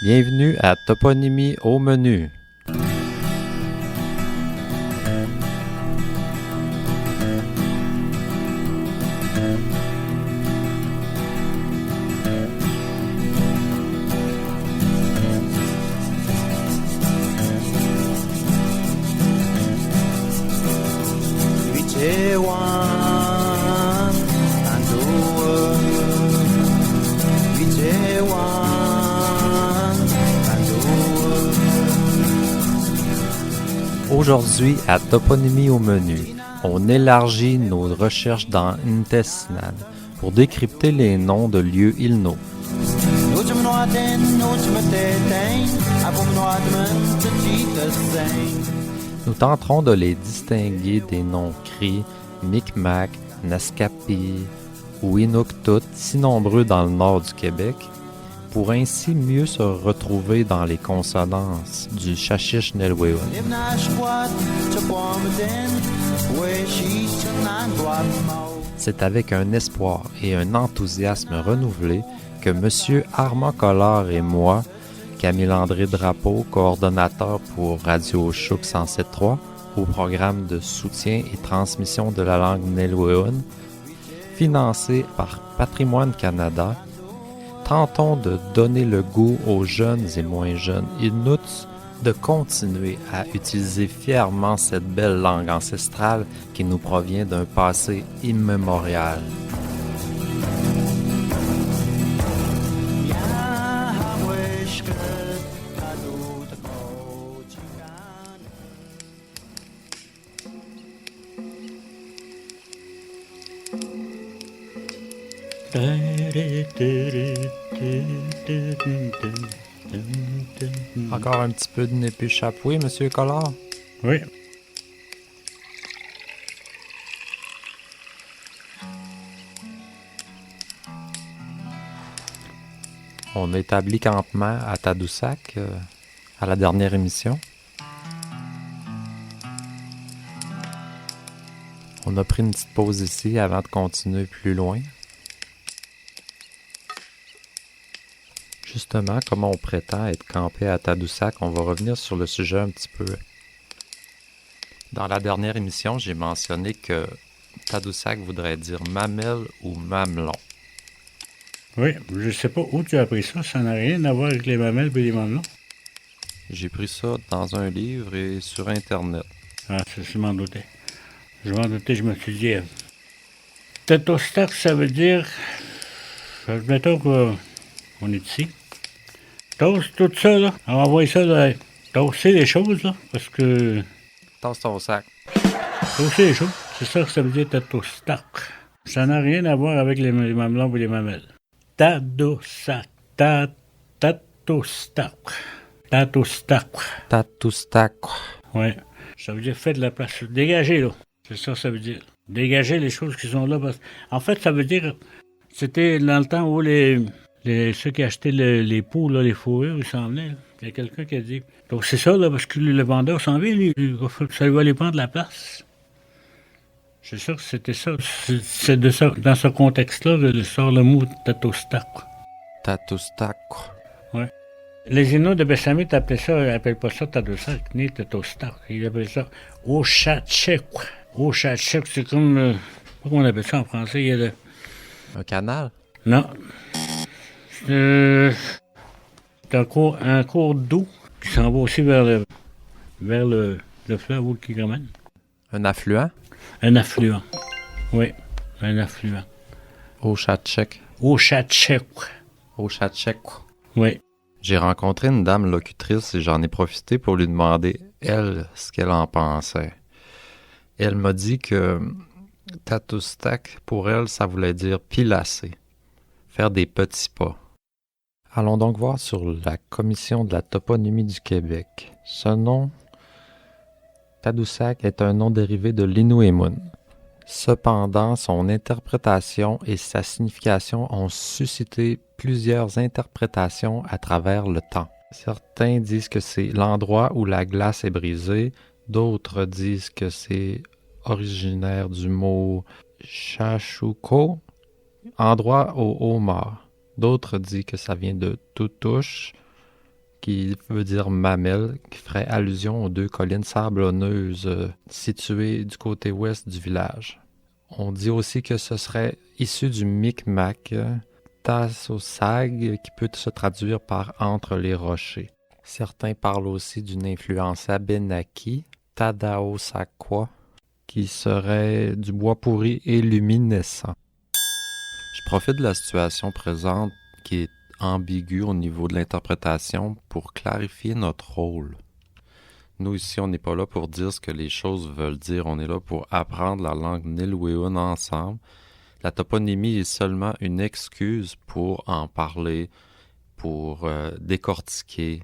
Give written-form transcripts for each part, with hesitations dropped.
Bienvenue à Toponymie au menu. Aujourd'hui, à Toponymie au menu, on élargit nos recherches dans intestinal pour décrypter les noms de lieux Ilno. Nous tenterons de les distinguer des noms Cri, Micmac, Naskapi ou Inuktitut, si nombreux dans le nord du Québec, pour ainsi mieux se retrouver dans les consonances du Chachish-Nelwéon. C'est avec un espoir et un enthousiasme renouvelé que M. Armand Collard et moi, Camille-André Drapeau, coordonnateur pour Radio Chouk 107.3, au programme de soutien et transmission de la langue Nelwéon, financé par Patrimoine Canada, tentons de donner le goût aux jeunes et moins jeunes Inuits de continuer à utiliser fièrement cette belle langue ancestrale qui nous provient d'un passé immémorial. Encore un petit peu de népu chapoué, Monsieur Collard? Oui. On a établi campement à Tadoussac à la dernière émission. On a pris une petite pause ici avant de continuer plus loin. Justement, comme on prétend être campé à Tadoussac, on va revenir sur le sujet un petit peu. Dans la dernière émission, j'ai mentionné que Tadoussac voudrait dire mamelle ou mamelon. Oui, je sais pas où tu as appris ça. Ça n'a rien à voir avec les mamelles et les mamelons. J'ai pris ça dans un livre et sur Internet. Ah, ça, je m'en doutais. Je me suis dit... Tatostac, ça veut dire... Admettons qu'on est ici. Toast, tout ça, là. On va envoyer ça, là. Toaster les choses, là, parce que... Tasse ton sac. Toaster les choses, c'est ça que ça veut dire Tatostac. Ça n'a rien à voir avec les mamelons et les mamelles. Tadoussac. Tatostac. Tatostac. Tadoussac. Ouais. Ça veut dire fait de la place. Dégager, là. C'est ça que ça veut dire. Dégager les choses qui sont là. En fait, ça veut dire... C'était dans le temps où ceux qui achetaient les peaux, là, les fourrures, ils s'en venaient. Là. Il y a quelqu'un qui a dit... Donc c'est ça, là, parce que le vendeur s'en vient, lui. Ça lui va aller prendre la place. C'est sûr que c'était ça. C'est de ça. Dans ce contexte-là, sort le mot Tatostac. Tadoussac. Ouais. Les Inuits de Bessamit appellent pas ça Tadoussac, ni Tatostac. Ils appellent ça Ochachek. Ochachek, c'est comme... comment on appelle ça en français? Il y a Un canal? Non. C'est un cours d'eau qui s'en va aussi vers le fleuve ou qui ramène. Un affluent? Un affluent. Oui, un affluent. Ochachek. Ochachek. Ochachek. Oui. J'ai rencontré une dame locutrice et j'en ai profité pour lui demander, elle, ce qu'elle en pensait. Elle m'a dit que Tadoussac, pour elle, ça voulait dire pilasser, faire des petits pas. Allons donc voir sur la Commission de la toponymie du Québec. Ce nom, Tadoussac, est un nom dérivé de l'Inuimun. Cependant, son interprétation et sa signification ont suscité plusieurs interprétations à travers le temps. Certains disent que c'est l'endroit où la glace est brisée, d'autres disent que c'est originaire du mot Chachuco, endroit au homard. D'autres disent que ça vient de Toutouche, qui veut dire mamelle, qui ferait allusion aux 2 collines sablonneuses situées du côté ouest du village. On dit aussi que ce serait issu du Micmac Tassosag, qui peut se traduire par entre les rochers. Certains parlent aussi d'une influence abénaki, Tadaosakwa, qui serait du bois pourri et luminescent. Je profite de la situation présente qui est ambiguë au niveau de l'interprétation pour clarifier notre rôle. Nous ici, on n'est pas là pour dire ce que les choses veulent dire, on est là pour apprendre la langue Nilweun ensemble. La toponymie est seulement une excuse pour en parler, pour décortiquer,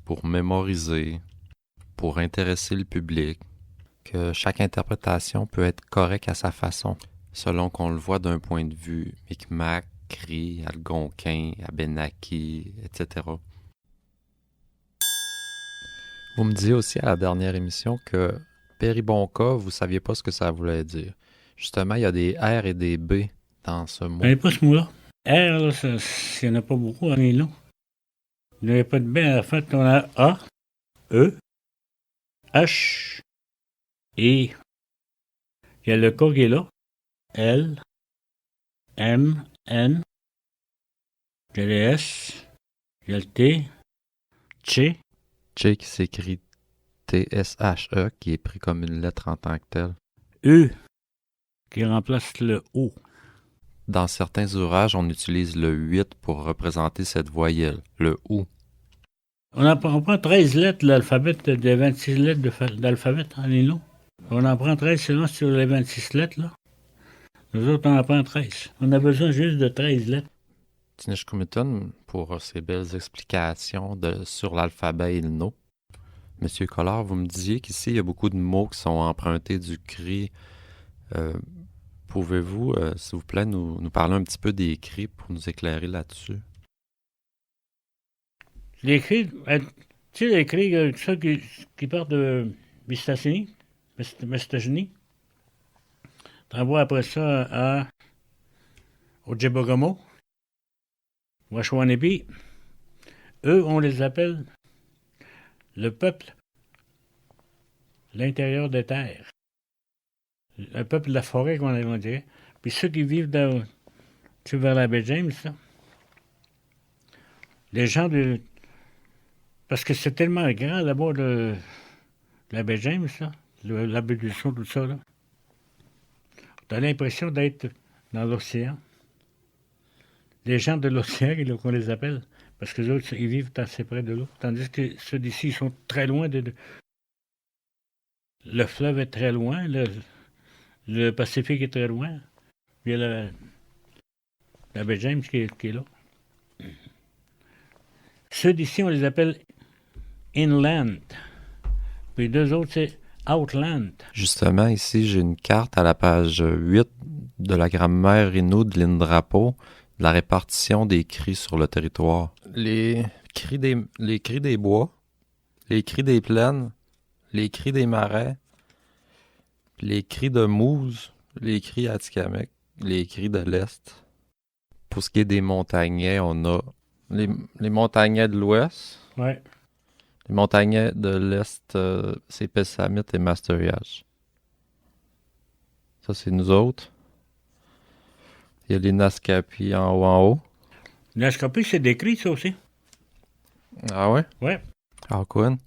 pour mémoriser, pour intéresser le public, que chaque interprétation peut être correcte à sa façon, selon qu'on le voit d'un point de vue Micmac, Cri, Algonquin, Abénaki, etc. Vous me disiez aussi à la dernière émission que Péribonka, vous saviez pas ce que ça voulait dire. Justement, il y a des R et des B dans ce mot. Il n'y a pas ce mot-là. R, là, il n'y en a pas beaucoup en Nilo. Il n'y a pas de B. En fait, on a A, E, H, et il y a le K qui est là. L, M, N, il y a le S, il y a le T, Tché. Tché qui s'écrit T-S-H-E, qui est pris comme une lettre en tant que telle. E, qui remplace le O. Dans certains ouvrages, on utilise le 8 pour représenter cette voyelle, le OU. On prend 13 lettres de l'alphabet, des 26 lettres d'alphabet en Nilo. On en prend 13 seulement sur les 26 lettres, là. Nous autres, on en prend 13. On a besoin juste de 13 lettres. Tinishkumiton, pour ces belles explications sur l'alphabet Ilno. Monsieur Collard, vous me disiez qu'ici, il y a beaucoup de mots qui sont empruntés du cri. Pouvez-vous, s'il vous plaît, nous parler un petit peu des cris pour nous éclairer là-dessus? Les cris, tu sais, les cris ça qui partent de Mistassini, Mestagini. T'envoies après ça au Djebogamo, Washwanebi. Eux, on les appelle le peuple, l'intérieur des terres. Le peuple de la forêt, on dirait. Puis ceux qui vivent vers la baie James, là, les gens de... Parce que c'est tellement grand là-bas, la baie James, là, la baie du Son, tout ça, là. T'as l'impression d'être dans l'océan. Les gens de l'océan, qu'on les appelle, parce que les autres, ils vivent assez près de l'eau. Tandis que ceux d'ici, ils sont très loin de... Le fleuve est très loin, le Pacifique est très loin. Puis il y a la baie James qui est là. Ceux d'ici, on les appelle inland. Puis deux autres, c'est outland. Justement, ici, j'ai une carte à la page 8 de la grammaire Innu de l'Indrapo, de la répartition des cris sur le territoire. Les cris des bois, les cris des plaines, les cris des marais, les cris de Moose, les cris Atikamekw, les cris de l'Est. Pour ce qui est des montagnais, on a les montagnais de l'Ouest. Ouais. Les montagnais de l'Est, c'est Pessamit et Masteriage. Ça, c'est nous autres. Il y a les Naskapi en haut. Naskapi, c'est des cris, ça aussi. Ah ouais? Ouais. Alcuin.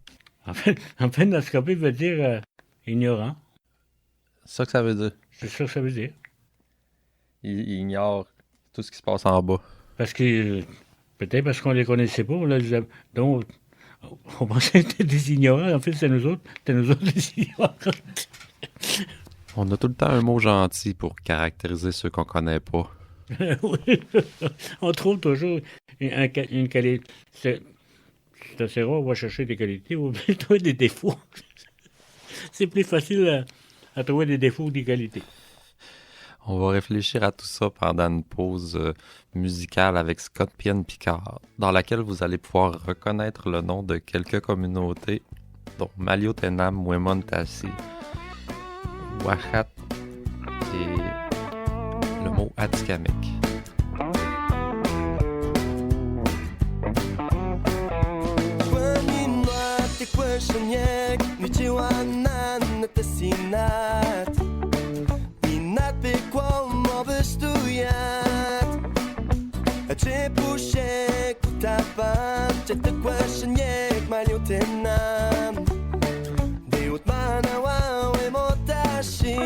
En fait, Naskapi veut dire ignorant. C'est ça que ça veut dire. C'est ça que ça veut dire. Il ignore tout ce qui se passe en bas. Parce que, peut-être parce qu'on les connaissait pas, donc, on pensait que c'était des ignorants. En fait, c'était nous autres les ignorants. On a tout le temps un mot gentil pour caractériser ceux qu'on connaît pas. Oui. On trouve toujours une qualité. C'est assez rare, on va chercher des qualités, on va trouver des défauts. C'est plus facile à trouver des défauts ou des qualités. On va réfléchir à tout ça pendant une pause musicale avec Scott Pien-Picard, dans laquelle vous allez pouvoir reconnaître le nom de quelques communautés, dont Maliotenam, Wemontasi, Ouahat et le mot Atikamekw. ushek utapan Chete kwashanyek maliotenam Deut manawaw emotashin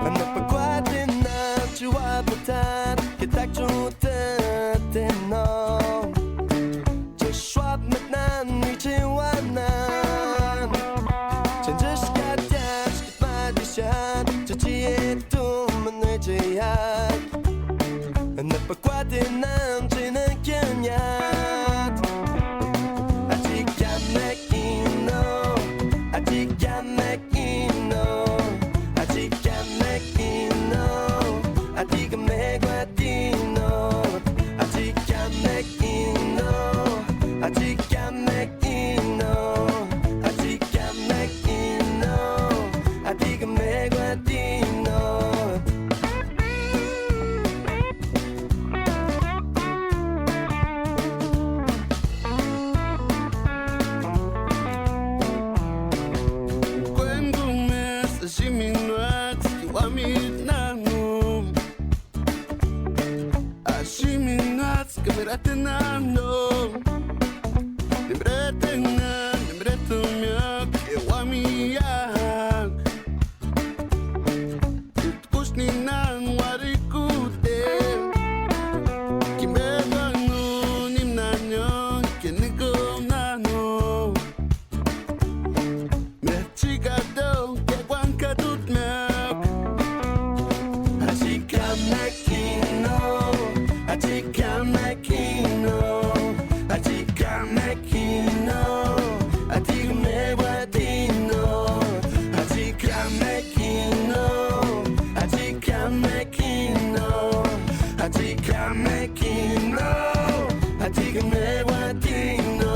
Anapagwatinam chuapatan Kitak chutatenam Chashwap matnan wichiwanan Chanjish katash kitmadishan Chachietum manwejayak Napagwatinam chinakanyat Achikamekino Achikamekino Achikamekino Achikamegwatino Achikamekino Achikamekino Achikamekino Achikamegwatino Ratenando, lembrete-me que eu amiak. Tutkusni nang warikute, kimbeganu nimnanyo kenigomnano. Mechikado que guancadutmek, Achikamekino, Achikamekino, Achikamekino, Achikamegwatino, Achikamekino, Achikamekino, Achikamekino, Achikamegwatino.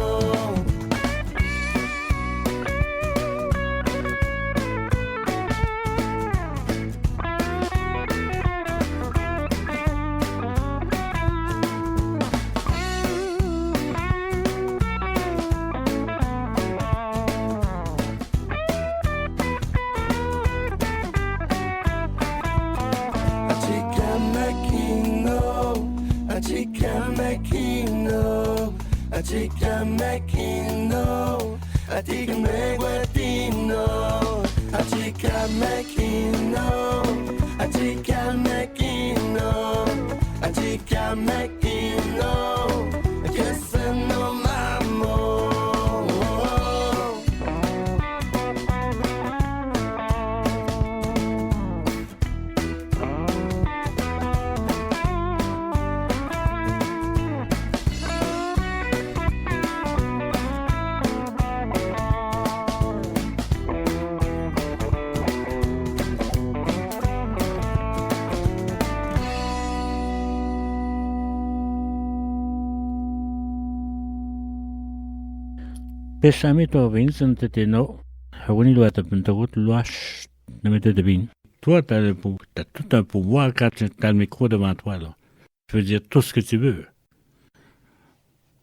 Achikamekino, Achikamegwatino, Achikamekino, Achikamekino, Achikamekino, Keseno mamo. Pesami to Vincent Teteno, Hawani doit te route loche de mettre de bin. Toi, t'as tout un pouvoir quand tu as le micro devant toi, là. Tu veux dire tout ce que tu veux.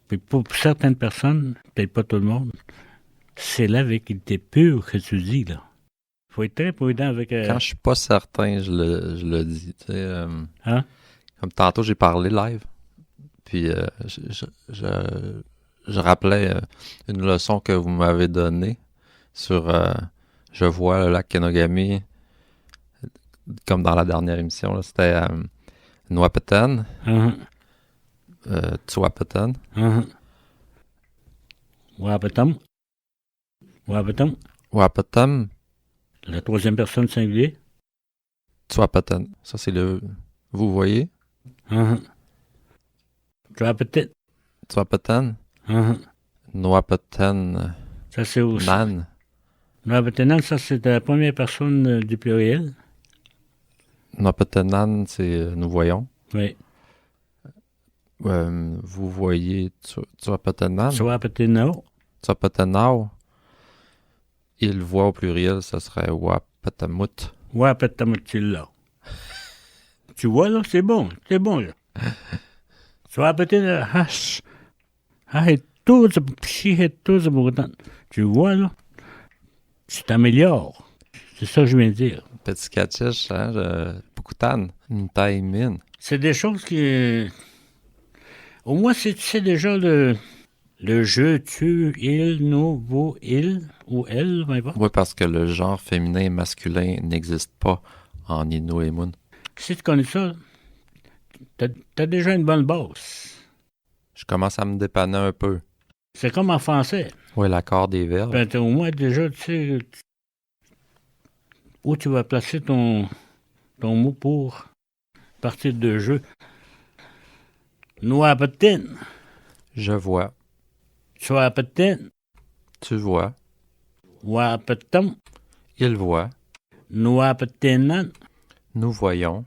Puis pour certaines personnes, peut-être pas tout le monde, c'est l'avecité pure que tu dis, là. Faut être très prudent avec... Quand je suis pas certain, je le dis. Tu sais, Hein? comme tantôt, j'ai parlé live. Puis je rappelais une leçon que vous m'avez donnée sur je vois le lac Kenogami comme dans la dernière émission. Là, c'était Nwapeten, Tsuapeton. Wapetam. Wapetam, La troisième personne singulier. Tsuapeton. Ça, c'est le... Vous voyez? Tsuapetet. Tsuapeton. Nwapeten. Ça, c'est aussi. Nan. Wapetenan, ça, c'est la première personne du pluriel. Nwapetenan, c'est nous voyons. Oui. Vous voyez Tsuapetenan. Tsuapetenao. Tsuapetenao. Il voit au pluriel, ça serait Wapetamut. Wapetamutilla. Tu vois, là, c'est bon, là. Tsuapetenao, hash. Tu vois, là, tu t'améliores. C'est ça que je viens de dire. Petit catchiche, Pukutan, Ntaimin. C'est des choses qui... Au moins, tu sais déjà le je, tu, il, nous, vous, il ou elle, peu importe. Oui, parce que le genre féminin et masculin n'existe pas en Innu et Mun. Si tu connais ça, t'as déjà une bonne base. Je commence à me dépanner un peu. C'est comme en français. Oui, l'accord des verbes. Ben, au moins, déjà, tu sais où tu vas placer ton mot pour partir de jeu. Noapatin, Je vois. Soapatin, Tu vois. Wapatam, Il voit. Noapatinan, Nous voyons.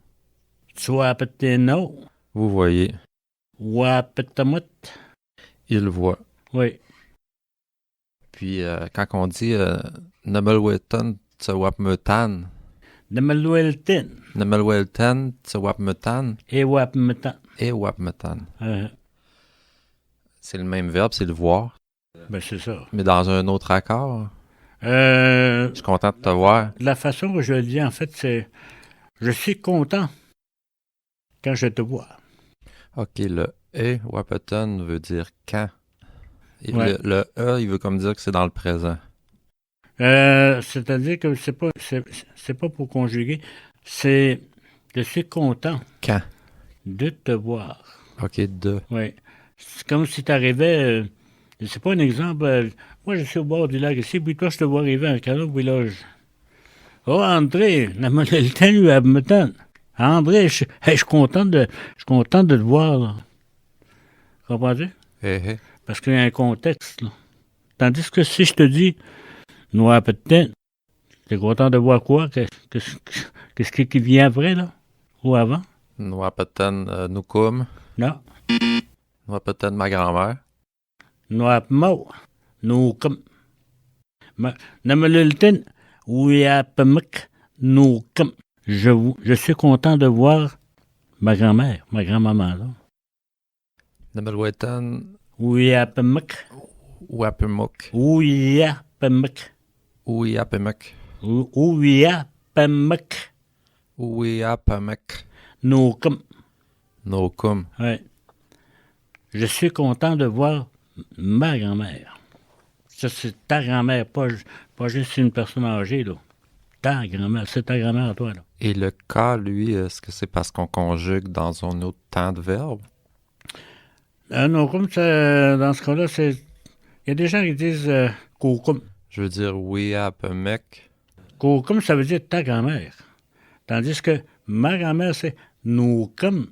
Soapatino, Vous voyez. Wapatamut. Il voit. Oui. Puis, quand on dit Namelwetan Tsawapmetan, Namalueltin, Namelwetan Tsawapmetan et Wapmetan. et Wapmetan. C'est le même verbe, c'est le voir, Ben, c'est ça. mais dans un autre accord. Je suis content de te voir. La façon que je le dis, en fait, c'est je suis content quand je te vois. OK, le E, Wapeton, veut dire quand. Et Ouais. le E, il veut comme dire que c'est dans le présent. C'est-à-dire que c'est pas pour conjuguer, c'est je suis content Quand. de te voir. OK, de. Oui. C'est comme si tu arrivais, c'est pas un exemple, moi je suis au bord du lac ici, puis toi je te vois arriver en canot au village. Oh André, le temps lui m'attend. André, je suis content de te voir. Là. Comprends-tu? Eh, Parce qu'il y a un contexte. Là. Tandis que si je te dis noir peut-être, t'es content de voir quoi? Qu'est-ce qui vient après, là? Ou avant? Wapeton, Nukum. Non. Wapeton, ma grand-mère. Noir mot. Nous comme. Namalulten, ouiapamak, nous comme. Je suis content de voir ma grand-mère, ma grand-maman, là. Namelwetan, Ouiapamak, Wapemuk. ouiapamak, Ouiapemek. ouiapamak, Ouiapemek. nous comme. Nokum. Ouais. Je suis content de voir ma grand-mère. Ça, c'est ta grand-mère, pas juste une personne âgée, là. Ta grand-mère, c'est ta grand-mère à toi, là. Et le cas, lui, est-ce que c'est parce qu'on conjugue dans un autre temps de verbe? Non, comme ça, dans ce cas-là, c'est. Il y a des gens qui disent Kokum. Je veux dire, Ouiapemek. Kokum, ça veut dire ta grand-mère. Tandis que ma grand-mère, c'est Noukum.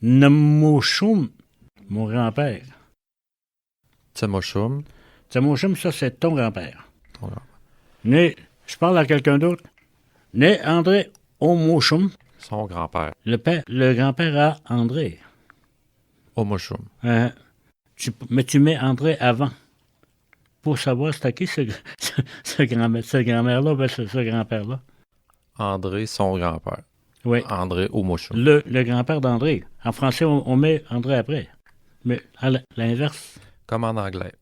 Namoshum, mon grand-père. Tsemoshum. Tsamoshum, ça, c'est ton grand-père. Ton grand-père. Né, je parle à quelqu'un d'autre. Né André Omoshum, Son grand-père. le grand-père à André. Omoshum. Mais tu mets André avant. Pour savoir c'est à qui ce grand-mère-là, ben ce grand-père-là. André, son grand-père. Oui. André Omoshum. Le grand-père d'André. En français, on met André après. Mais à l'inverse, Comme en anglais.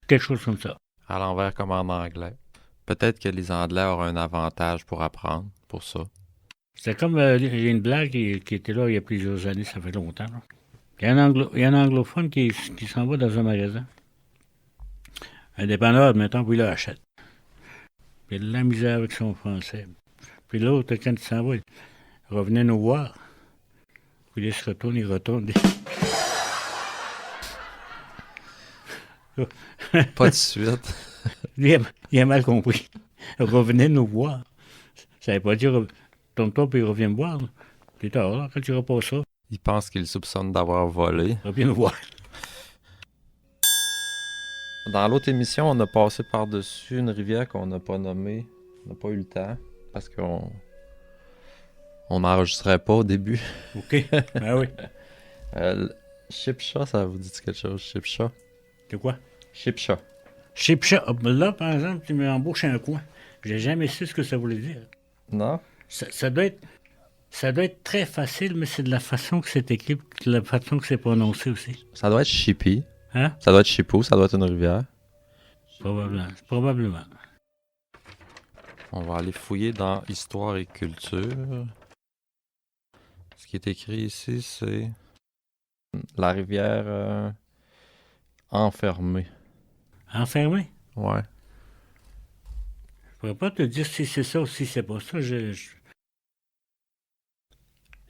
quelque chose comme ça. À l'envers comme en anglais. Peut-être que les Anglais auront un avantage pour apprendre, pour ça. C'est comme il y a une blague qui était là il y a plusieurs années, ça fait longtemps. Là. Il y a un anglophone qui s'en va dans un magasin. Un dépanneur, admettons, puis il l'achète. Puis il a de la misère avec son français. Puis l'autre, quand il s'en va, il revenait nous voir. Puis il se retourne, il retourne. Pas de suite. Il a mal compris. Revenez nous voir. Ça veut pas dire tourne-toi puis reviens me voir. Là. Plus tard, là, quand tu auras pas ça, Il pense qu'il soupçonne d'avoir volé. reviens nous voir. Dans l'autre émission, on a passé par-dessus une rivière qu'on n'a pas nommée. On n'a pas eu le temps parce qu'on n'enregistrait pas au début. OK. Ben oui. Chipcha, ça vous dit quelque chose? Chipcha? C'est quoi? Chipcha. Chipcha. Là, par exemple, tu m'embauches un coin. J'ai jamais su ce que ça voulait dire. Non? Ça doit être très facile, mais c'est de la façon que c'est écrit, de la façon que c'est prononcé aussi. Ça doit être Chippy. Hein? Ça doit être Chipou, ça doit être une rivière. Probablement. On va aller fouiller dans Histoire et culture. Ce qui est écrit ici, c'est La rivière enfermée. Enfermé? Ouais. Je pourrais pas te dire si c'est ça ou si c'est pas ça. Je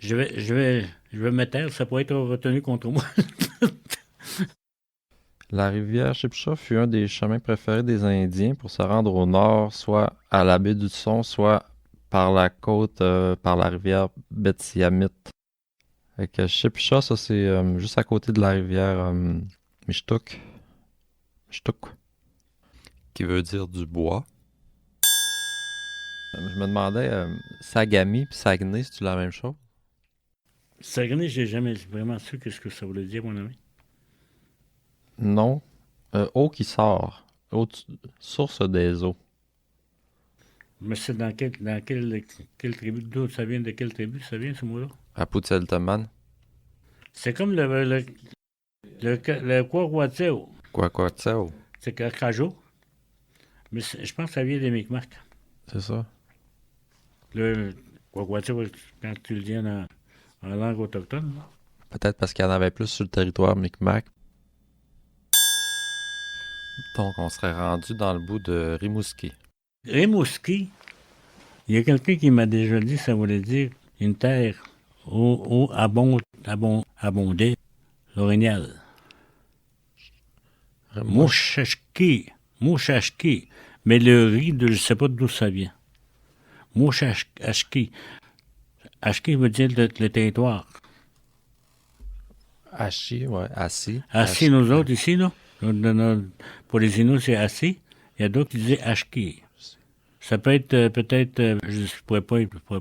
vais me taire, ça pourrait être retenu contre moi. La rivière Chipcha fut un des chemins préférés des Indiens pour se rendre au nord, soit à la baie du Son, soit par la côte, par la rivière Betsiamit. Fait que Chipcha, ça c'est juste à côté de la rivière Mishtuk. Mishtuk, qui veut dire du bois. Je me demandais, Sagami puis Saguenay, c'est-tu la même chose? Saguenay, j'ai jamais vraiment su qu'est-ce que ça voulait dire, mon ami. Non. Eau qui sort. Source des eaux. Mais c'est dans quelle tribu, d'où ça vient, de quelle tribu ça vient, ce mot-là? À Poutelteman. C'est comme le Kwakwatséo. Quoi, tsao. C'est Kakajo. Mais je pense que ça vient des Micmacs. C'est ça. Le Kwakwatséo, quand tu le dis en langue autochtone, là. Peut-être parce qu'il y en avait plus sur le territoire Micmac. Donc, on serait rendu dans le bout de Rimouski. Rimouski, il y a quelqu'un qui m'a déjà dit ça voulait dire une terre où abondait l'orignal. Mouchachki. Mais le riz, je ne sais pas d'où ça vient. Mouchachki. Ashki veut dire le territoire. Hachi, ouais, assis. Assis, nous autres, ici, là. Pour les Inuits, c'est assis. Il y a d'autres qui disaient Ashki. Ça peut être, peut-être, je ne pourrais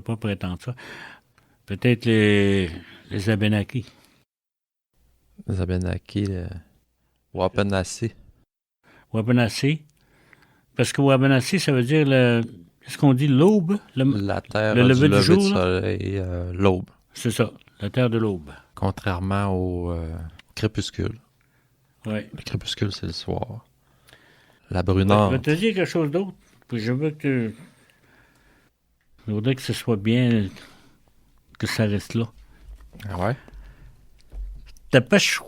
pas prétendre ça. Peut-être les Abénakis. Les Abenaki, Wapenassi. Wabanassi. Parce que Wabanassi, ça veut dire est-ce qu'on dit l'aube? La terre le lever du jour, du là? soleil, l'aube. C'est ça, la terre de l'aube. Contrairement au crépuscule. Oui. Le crépuscule, c'est le soir. La Je brunante. vais te dire quelque chose d'autre. Puis je veux que je voudrais que ce soit bien, que ça reste là. Ah ouais? Tapachou.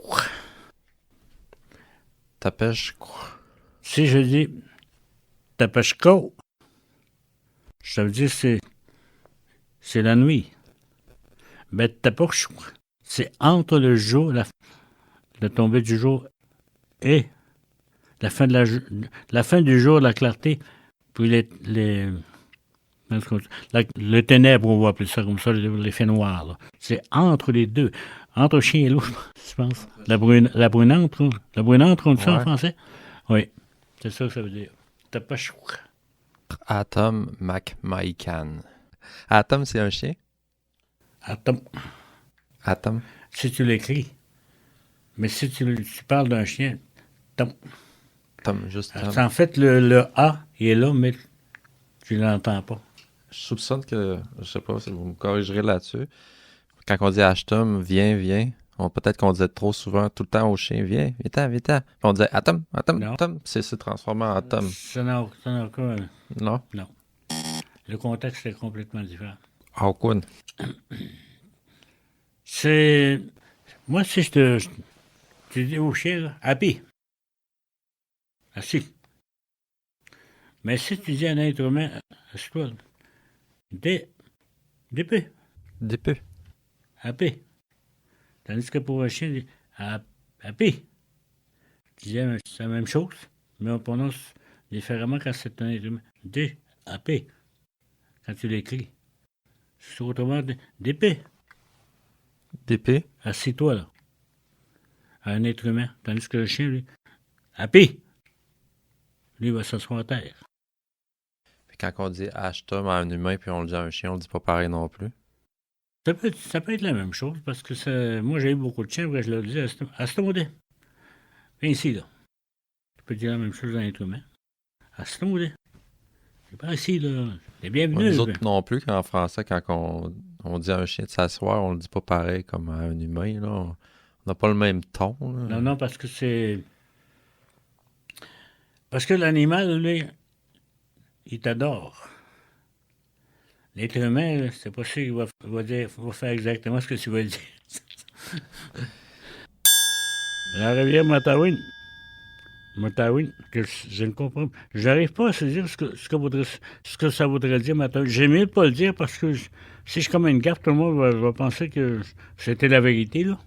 Ta pêche. Si je dis Tapachko, ça veut dire c'est la nuit. Ben Tapachou, c'est entre le jour, la tombée du jour et la fin du jour, la clarté, puis le ténèbre, on va appeler ça comme ça, l'effet noir. Là. C'est entre les deux. Entre chien et loup, je pense. La brunante, on dit ça en Ouais. français? Oui, c'est ça que ça veut dire. Tapachou. Atom McMaican. Atom, c'est un chien? Attends, Atom. si tu l'écris, mais si tu parles d'un chien, Tom. Tom, juste Tom. En fait, le A, il est là, mais tu ne l'entends pas. Je soupçonne que, je sais pas si vous me corrigerez là-dessus. Quand on dit Ashtom, viens. Peut-être qu'on disait trop souvent, tout le temps au chien, viens. Puis on disait Atom. Non. C'est transformé en Atom. Ça n'a aucun... Non? Non. Le contexte est complètement différent. Hawkwood. C'est... Moi, si tu dis au chien, là, happy. Assis. Mais si tu dis à un être humain, assis-toi, là. Dépé. Dépeu. Happy. Tandis que pour un chien, il dit happy. Tu dis c'est la même chose, mais on prononce différemment quand c'est un être humain. Happy. Quand tu l'écris. C'est autrement, dépé. Dépé. Assis-toi, là. À un être humain. Tandis que le chien, lui, happy. Lui, il va s'asseoir à terre. Quand on dit Ashtom à un humain puis on le dit à un chien, on le dit pas pareil non plus. Ça peut être la même chose, parce que moi, j'ai eu beaucoup de chiens, après, je leur disais, Astomodé. Viens ici, là. Tu peux dire la même chose à un être humain. Astomodé. C'est pas ici, là. T'es bienvenu. Nous autres non plus, qu'en français, quand on dit à un chien de s'asseoir, on le dit pas pareil comme à un humain, là. On n'a pas le même ton, là. Non, parce que c'est... Parce que l'animal, lui, il t'adore. L'être humain, c'est pas sûr qu'il va faire exactement ce que tu veux dire. La rivière Matawin. Matawin, que je ne comprends pas. J'arrive pas à saisir ce que ça voudrait dire, Matawin. J'ai mieux de pas le dire parce que si je commets une gaffe, tout le monde va penser que c'était la vérité, là.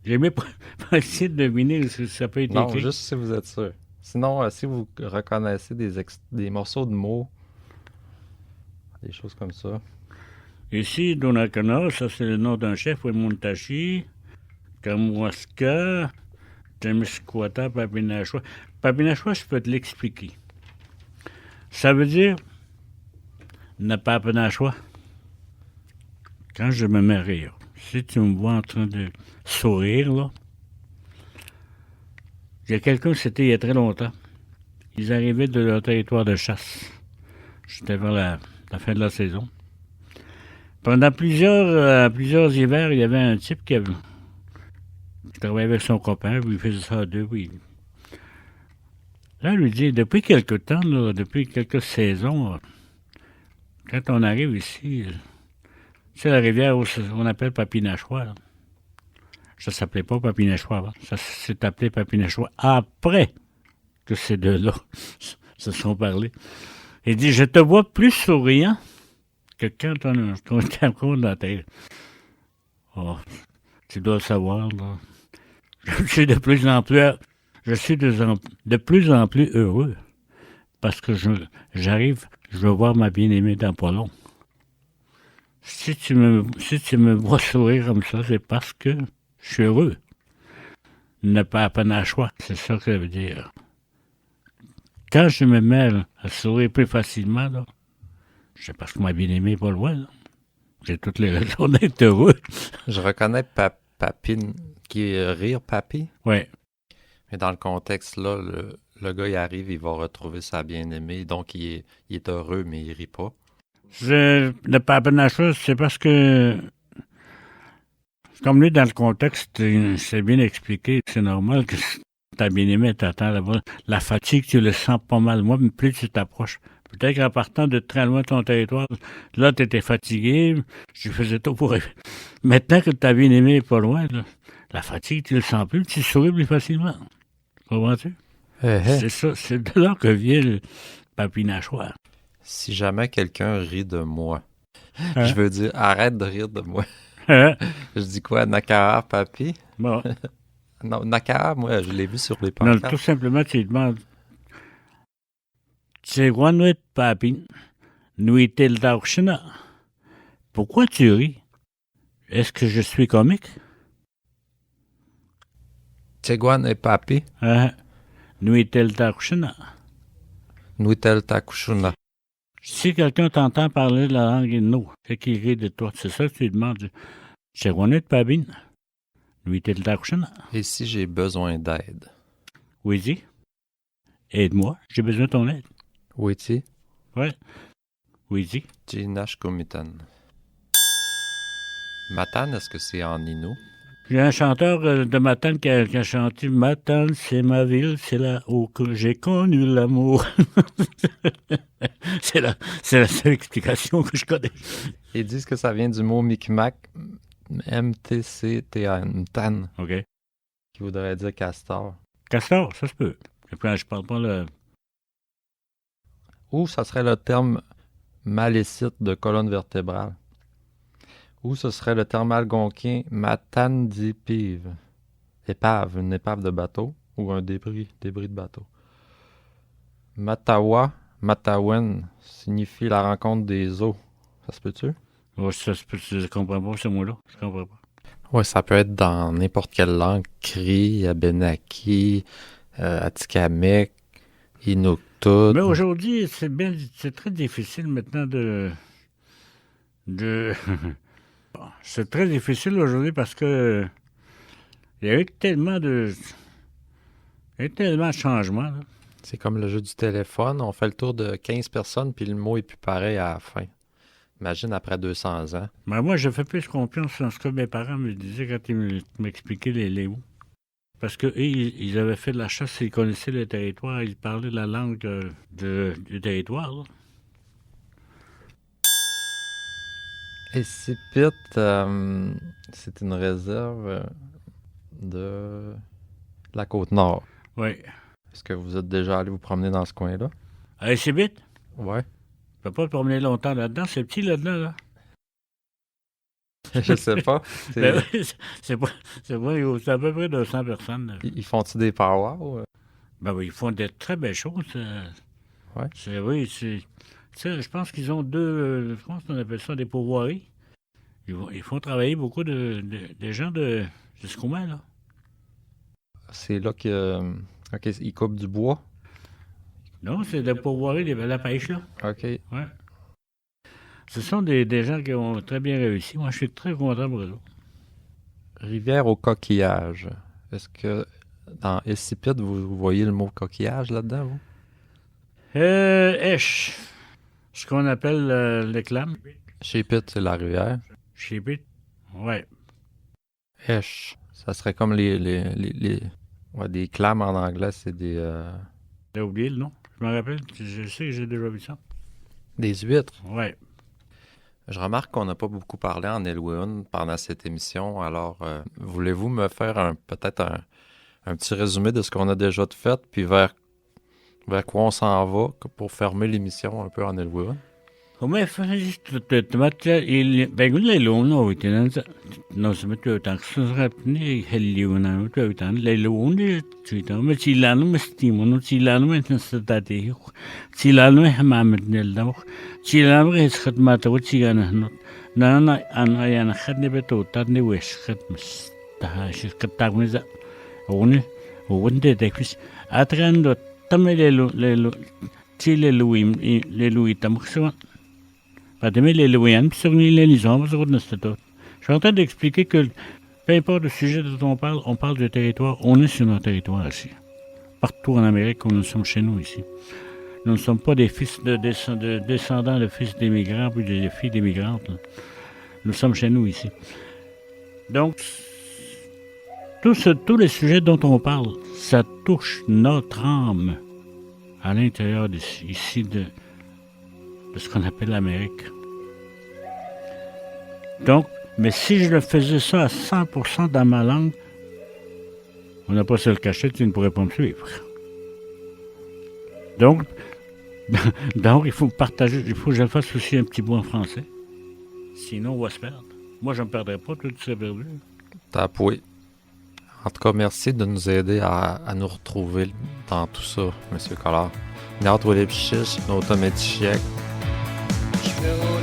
J'ai mieux pas, pas essayer de deviner si ça peut être Non, écrit. juste si vous êtes sûr. Sinon, si vous reconnaissez des morceaux de mots, des choses comme ça. Ici, Donnacona, ça c'est le nom d'un chef, Muntachi, Kamouraska, Témiscouata, Papinachua. Papinachua, je peux te l'expliquer. Ça veut dire ne pas Papinachua. Quand je me mets à rire, si tu me vois en train de sourire, là, il y a quelqu'un, c'était il y a très longtemps. Ils arrivaient de leur territoire de chasse. J'étais vers la fin de la saison. Pendant plusieurs hivers, il y avait un type qui travaillait avec son copain, puis il faisait ça à deux, puis... Là, il lui dit, depuis quelque temps, là, depuis quelques saisons, quand on arrive ici, c'est la rivière où on appelle Papinachois, là. Ça s'appelait pas Papinachois avant. Ça s'est appelé Papinachois après que ces deux-là se sont parlé. Il dit, je te vois plus souriant que quand on était encore dans la terre. Oh, tu dois le savoir, là. Je suis de plus en plus heureux parce que j'arrive, je vais voir ma bien-aimée dans pas long. Si tu me vois sourire comme ça, c'est parce que je suis heureux. Ne pas à panachois, c'est ça que ça veut dire. Quand je me mets à sourire plus facilement, là, c'est parce que ma bien-aimée n'est pas loin, là. J'ai toutes les raisons d'être heureux. Je reconnais Papine, qui est rire papy. Oui. Mais dans le contexte là, le gars il arrive, il va retrouver sa bien-aimée, donc il est heureux, mais il rit pas. Le papanachois, c'est parce que, comme lui, dans le contexte, c'est bien expliqué, c'est normal que ta bien-aimée t'attend là-bas. La fatigue, tu le sens pas mal. Moi, plus tu t'approches. Peut-être qu'en partant de très loin de ton territoire, là, tu étais fatigué, tu faisais tout pour... Maintenant que ta bien-aimée est pas loin, là, la fatigue, tu le sens plus, tu souris plus facilement. Comprends-tu? C'est ça, c'est de là que vient le papinachois. Si jamais quelqu'un rit de moi, Hein? je veux dire arrête de rire de moi. Hein? Je dis quoi, Nakaha papy? Bon. Non, Nakaha, moi, je l'ai vu sur les Non, pancartes. tout simplement, tu lui demandes. Tseguanuet papin, nuitel darchina. Pourquoi tu ris? Est-ce que je suis comique? Tseguan et papy, Hein? Nuitel darchina. nuitel takushuna. Si quelqu'un t'entend parler de la langue inno, c'est qu'il rit de toi. C'est ça que tu lui demandes. Tseguanuet papin, nuitel darchina. Et si j'ai besoin d'aide? Oui, dis. Aide-moi, j'ai besoin de ton aide. Witi, Ouais. Oui, dis. Jinash Komitan. Matan, est-ce que c'est en Innu? J'ai un chanteur de Matane qui a chanté Matane, c'est ma ville, c'est là où que j'ai connu l'amour. c'est la seule explication que je connais. Ils disent que ça vient du mot Micmac, MTCTAN, OK. qui voudrait dire castor. Castor, ça se peut. Et puis, je parle pas le. Ou ça serait le terme malécite de colonne vertébrale. Ou ce serait le terme algonquin matandipive. Épave, une épave de bateau ou un débris de bateau. Matawa, Matawen signifie la rencontre des eaux. Ça se peut-tu? Oh, ça se peut, je comprends pas ce mot-là. Je comprends pas. Oui, ça peut être dans n'importe quelle langue. Cri, Abenaki, Atikamekw, Inuktitut. Mais aujourd'hui, c'est très difficile maintenant de... Bon, c'est très difficile aujourd'hui parce que il y a eu tellement de changements, là. C'est comme le jeu du téléphone. On fait le tour de 15 personnes, puis le mot est plus pareil à la fin. Imagine après 200 ans. Mais moi, je fais plus confiance en ce que mes parents me disaient quand ils m'expliquaient les mots. Parce que ils avaient fait de la chasse, ils connaissaient le territoire, ils parlaient la langue du territoire, là. Et Sipit, c'est une réserve de La Côte-Nord. Oui. Est-ce que vous êtes déjà allé vous promener dans ce coin-là? À Essibit, Ouais. tu peux pas te promener longtemps là-dedans. C'est petit là-dedans, là. Je sais pas. Ben oui, c'est pas, c'est à peu près 200 personnes. Là. Ils font-ils des powwows? Ben oui, ils font de très belles choses. Ouais. Je pense qu'ils ont deux, je pense qu'on appelle ça des pourvoiries. Ils font travailler beaucoup des gens de Scouman, là. C'est là qu'ils coupent du bois? Non, c'est des pourvoiries de la pêche, là. OK. Ouais. Ce sont des gens qui ont très bien réussi. Moi, je suis très content pour eux. Rivière au coquillage. Est-ce que dans Essipit, vous voyez le mot coquillage là-dedans, vous? Esch. Ce qu'on appelle les clames. Chez Pitt, c'est la rivière. Chez Pitt. Ouais. Esch. Ça serait comme ouais, des clames en anglais, c'est des... T'as oublié le nom? Je me rappelle. Je sais que j'ai déjà vu ça. Des huîtres. Ouais. Je remarque qu'on n'a pas beaucoup parlé en Nilwyn pendant cette émission, alors voulez-vous me faire peut-être un petit résumé de ce qu'on a déjà fait, puis vers quoi on s'en va pour fermer l'émission un peu en Nilwyn? Come fai Benguleilun no se mette taxrapni heliuna utan leilun tuitan tilanu mestimono tilanu intensitati tilanu hamamet nelda tilanu khidmata wtigana nana ana yana khadni beto tadni wesh khidmas ta shirkat tagmiza oni wonde dekvis atrando tamelelu tilelu tamxwa. Je suis en train d'expliquer que peu importe le sujet dont on parle du territoire, on est sur notre territoire ici. Partout en Amérique, nous sommes chez nous ici. Nous ne sommes pas des fils de descendants de fils d'immigrants puis des filles d'immigrantes. Là. Nous sommes chez nous ici. Donc, tous les sujets dont on parle, ça touche notre âme à l'intérieur ici de ce qu'on appelle l'Amérique. Donc, mais si je le faisais ça à 100% dans ma langue, on n'a pas se le cacher, tu ne pourrais pas me suivre. Donc il faut partager, il faut que je le fasse aussi un petit bout en français. Sinon, on va se perdre. Moi, je ne me perdrai pas, tout serait perdu. Tapoué. En tout cas, merci de nous aider à nous retrouver dans tout ça, M. Collard. Notre Willy Pichich, notre métier. Je